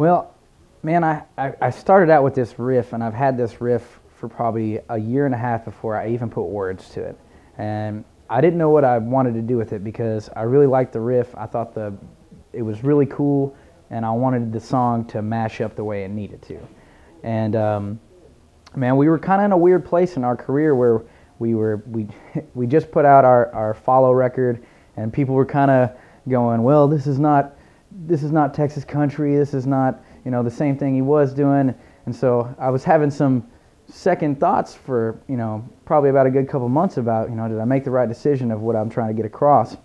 Well, man, I started out with this riff, and I've had this riff for probably a year and a half before I even put words to it. And I didn't know what I wanted to do with it because I really liked the riff. I thought it was really cool, and I wanted the song to mash up the way it needed to. And man, we were kind of in a weird place in our career where we just put out our Follow record, and people were kind of going, well, this is not Texas country. This is not, the same thing he was doing. And so I was having some second thoughts for, probably about a good couple months about, did I make the right decision of what I'm trying to get across?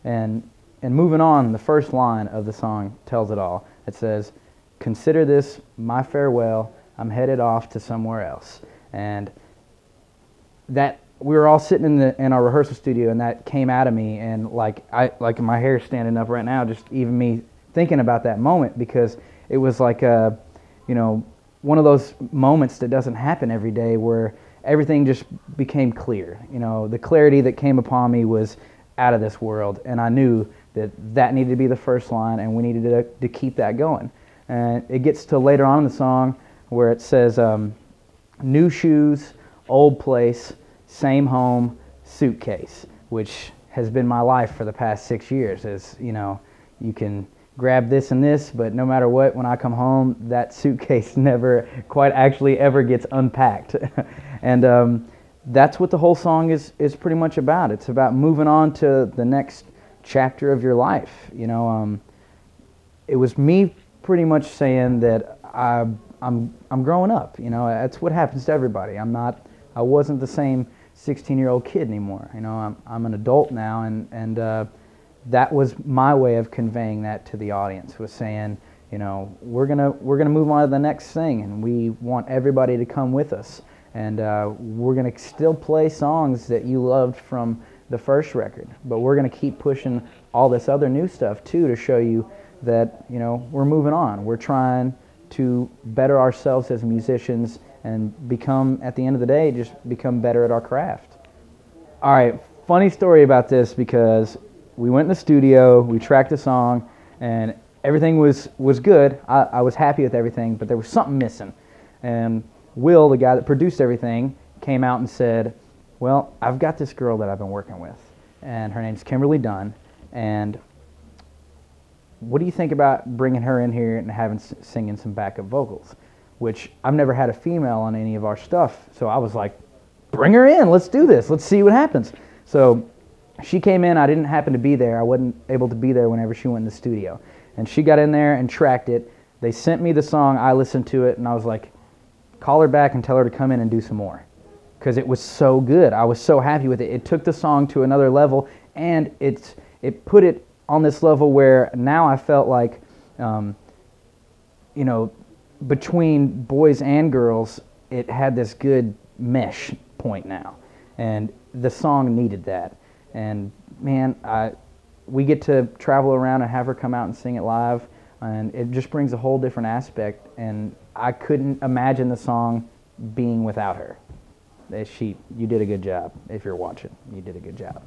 And moving on, the first line of the song tells it all. It says, "Consider this my farewell. I'm headed off to somewhere else." And that, we were all sitting in our rehearsal studio, and that came out of me, and like my hair's standing up right now, just even me thinking about that moment, because it was like one of those moments that doesn't happen every day where everything just became clear. The clarity that came upon me was out of this world, and I knew that needed to be the first line, and we needed to keep that going. And it gets to later on in the song where it says, "New shoes, old place, same home, suitcase," which has been my life for the past 6 years. As you can grab this and this, but no matter what, when I come home, that suitcase never quite actually ever gets unpacked. And that's what the whole song is pretty much about. It's about moving on to the next chapter of your life. It was me pretty much saying that I'm growing up. That's what happens to everybody. I wasn't the same 16-year-old kid anymore. I'm an adult now, and that was my way of conveying that to the audience, was saying, we're gonna move on to the next thing, and we want everybody to come with us, and we're gonna still play songs that you loved from the first record, but we're gonna keep pushing all this other new stuff too, to show you that we're moving on. We're trying to better ourselves as musicians and become, at the end of the day, just become better at our craft. All right, funny story about this, because we went in the studio, we tracked the song, and everything was good. I was happy with everything, but there was something missing. And Will, the guy that produced everything, came out and said, "Well, I've got this girl that I've been working with, and her name's Kimberly Dunn, and what do you think about bringing her in here and singing some backup vocals?" Which I've never had a female on any of our stuff, so I was like, bring her in, let's do this, let's see what happens. So she came in. I didn't happen to be there. I wasn't able to be there whenever she went in the studio. And she got in there and tracked it. They sent me the song. I listened to it, and I was like, call her back and tell her to come in and do some more, because it was so good. I was so happy with it. It took the song to another level, and it put it on this level where now I felt like, between boys and girls, it had this good mesh point now, and the song needed that. And man, we get to travel around and have her come out and sing it live, and it just brings a whole different aspect, and I couldn't imagine the song being without her. You did a good job. If you're watching, you did a good job.